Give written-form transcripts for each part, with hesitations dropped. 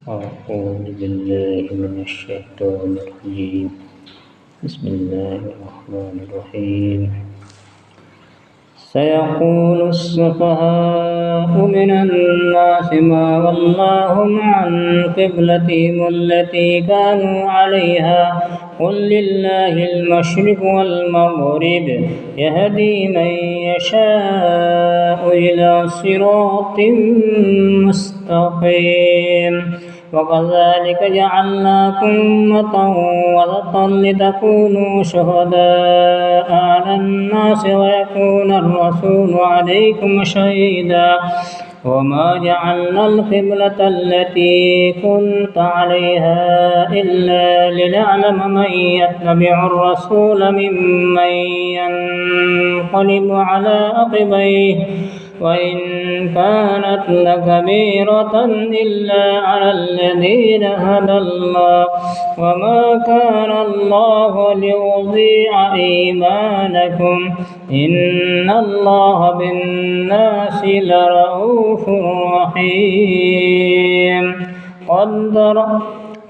أعوذ بالله من الشيطان الرجيم. بسم الله الرحمن الرحيم. سيقول السفهاء من الناس ما ولاهم عن قبلتهم التي كانوا عليها قل لله المشرق والمغرب يهدي من يشاء إلى صراط مستقيم. وكذلك جعلناكم أمة وسطا لتكونوا شهداء على الناس ويكون الرسول عليكم شهيدا. وما جعلنا القبلة التي كنت عليها إلا لنعلم من يتبع الرسول ممن ينقلب على عقبيه وإن كانت لكبيرة إلا على الذين هدى الله وما كان الله ليضيع إيمانكم إن الله بالناس لرءوف رحيم.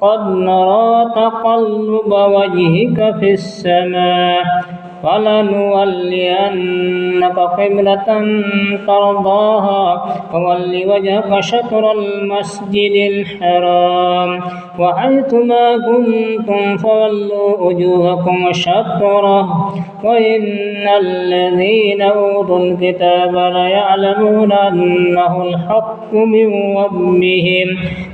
قد نرى تقلب وجهك في السماء فلنولينك قبلة ترضاها فول وجهك شطر المسجد الحرام وحيثما كنتم فولوا وجوهكم شطره وإن الذين أوتوا الكتاب ليعلمون أنه الحق من ربهم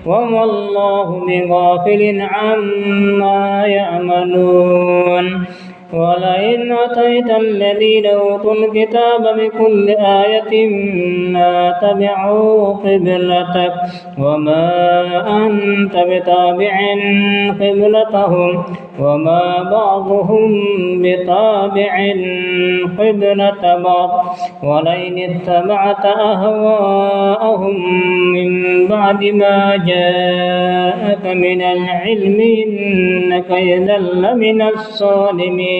وما الله بغافل عما يعملون. ولئن أتيت الذين أوتوا الكتاب بكل آية ما تبعوا قبلتك وما أنت بتابع قبلتهم وما بعضهم بتابع قبلة بعض ولئن اتبعت أهواءهم من بعد ما جاءك من العلم إنك إذا لمن الظالمين.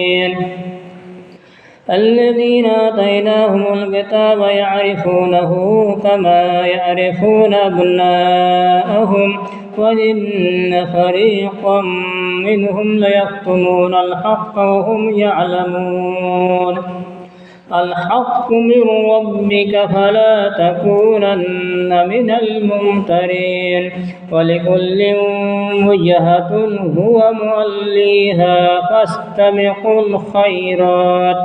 الذين آتيناهم الكتاب يعرفونه كما يعرفون أبناءهم وإن فريقا منهم ليكتمون الحق وهم يعلمون. الحق من ربك فلا تكونن من الممترين ولكل وجهة هو موليها فاستبقوا الخيرات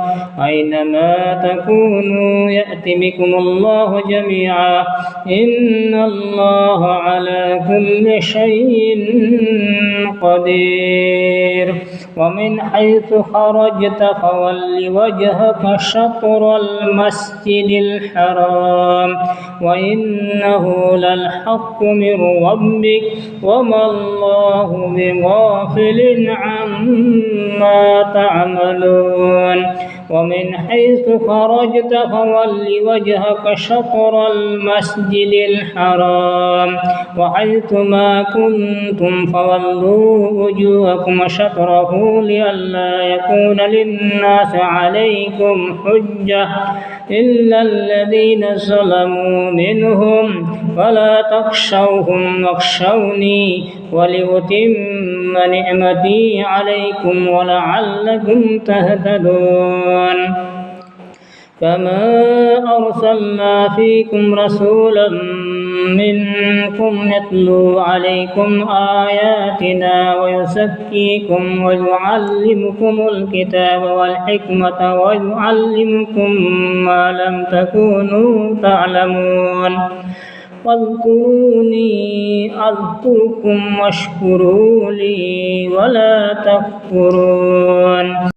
أينما تكونوا يأت بكم الله جميعا إن الله على كل شيء قدير. ومن حيث خرجت فول وجهك شطر المسجد الحرام وإنه للحق من ربك وما الله بغافل عما تعملون. ومن حيث خرجت فول وجهك شطر المسجد الحرام وحيثما كنتم فولوا وجوهكم شطره لئلا يكون للناس عليكم حجة إلا الذين ظلموا منهم ولا تخشوهم واخشوني ولأتم نعمتي عليكم ولعلكم تهتدون. كما أرسلنا فيكم رسولا منكم يتلو عليكم آياتنا ويزكيكم ويعلمكم الكتاب والحكمة ويعلمكم ما لم تكونوا تعلمون. واذكروني أذكركم واشكروا لي ولا تكفرون.